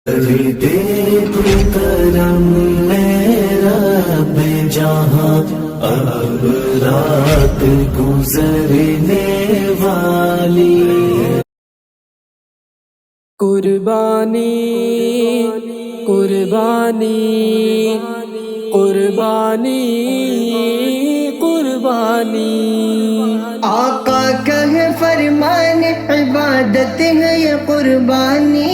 دے تو کرم میرا بے جہاں اب رات گزرنے والی قربانی قربانی قربانی قربانی آقا کا ہے فرمان عبادت ہے یہ قربانی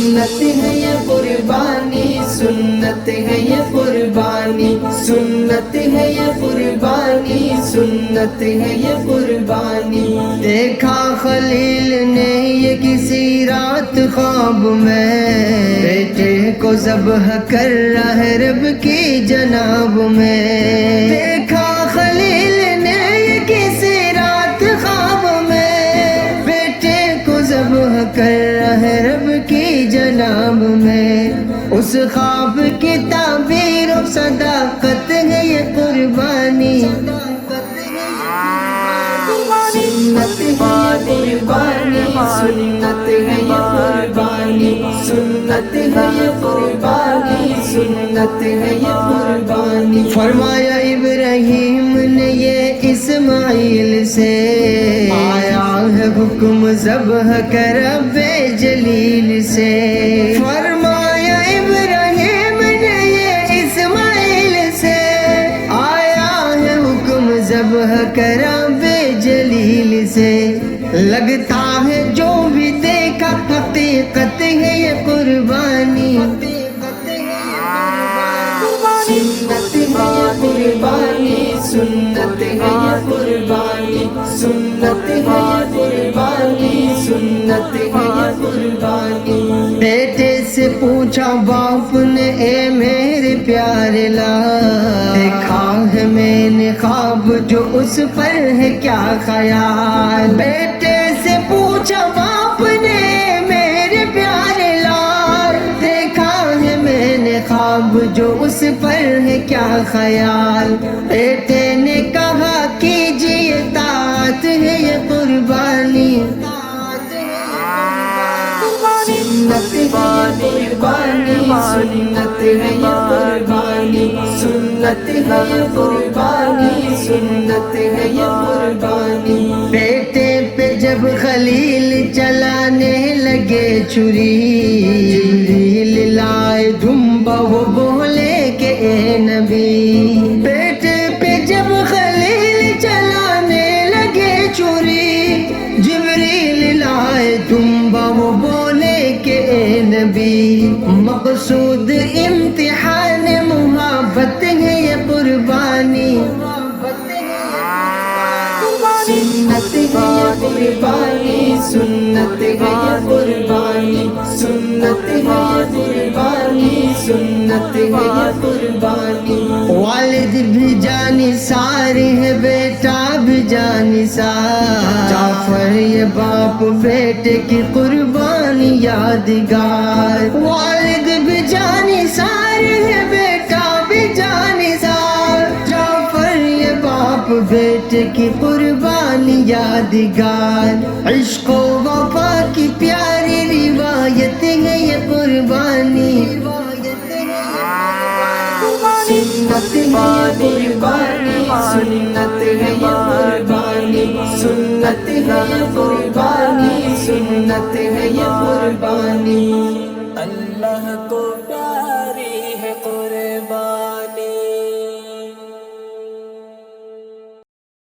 سنت ہے یہ قربانی سنت ہے یہ قربانی سنت ہے یہ قربانی سنت ہے یہ قربانی دیکھا خلیل نے یہ کسی رات خواب میں بیٹے کو ذبح کر رہا ہے رب کی جناب میں دیکھا خلیل نے یہ کسی رات خواب میں بیٹے کو ذبح کر رہا ہے رب کی جناب میں اس خواب کی تعبیر و صداقت ہے یہ قربانی سنت ہے یہ قربانی سنت ہے یہ قربانی سنت ہے یہ قربانی سنت ہے یہ قربانی فرمایا ابراہیم نے یہ اسماعیل سے آیا ہے حکم ذبح کر رب جلیل سے فرمایا ابراہیم نے یہ اسماعیل سے آیا ہے حکم ذبح کر رب جلیل سے لگتا ہے جو بھی دیکھا حقیقت ہے یہ قربانی سنت ہے یہ قربانی سنت ہے یہ قربانی سنت ہے یہ قربانی سنت ہے یہ قربانی بیٹے سے پوچھا باپ نے اے میرے پیارے لال دیکھا ہے میں نے خواب جو اس پر ہے کیا خیال بیٹے سے پوچھا باپ نے میرے پیارے لال دیکھا ہے میں نے خواب جو اس پر ہے کیا خیال بیٹے نے کہا کیجیے طاعت ہے یہ قربانی سنت ہے یہ قربانی سنت ہے یہ قربانی سنت ہے یہ قربانی سنت ہے یہ قربانی بیٹے پہ جب خلیل چلانے لگے چھری جبریل لائے دھمبا وہ بولے کہ اے نبی بیٹے پہ جب خلیل چلانے لگے چھری جبریل لائے دھمبا وہ بولے کہ اے نبی مقصود امتحان محبت ہے یہ قربانی سنت ہے یہ قربانی سنت ہے یہ قربانی سنت ہے یہ قربانی سنت ہے یہ قربانی والد بھی جانثار ہے بیٹا بھی جانثار جعفر یہ باپ بیٹے کی قربانی یادگار والد بھی جانثار ہے بیٹا بھی جانثار جعفر یہ باپ بیٹے کی قربانی یادگار عشق و وفا کی پیاری روایت ہے یہ قربانی سنت ہے یہ قربانی سنت ہے یہ قربانی سنت ہے یہ قربانی سنت ہے یہ قربانی اللہ کو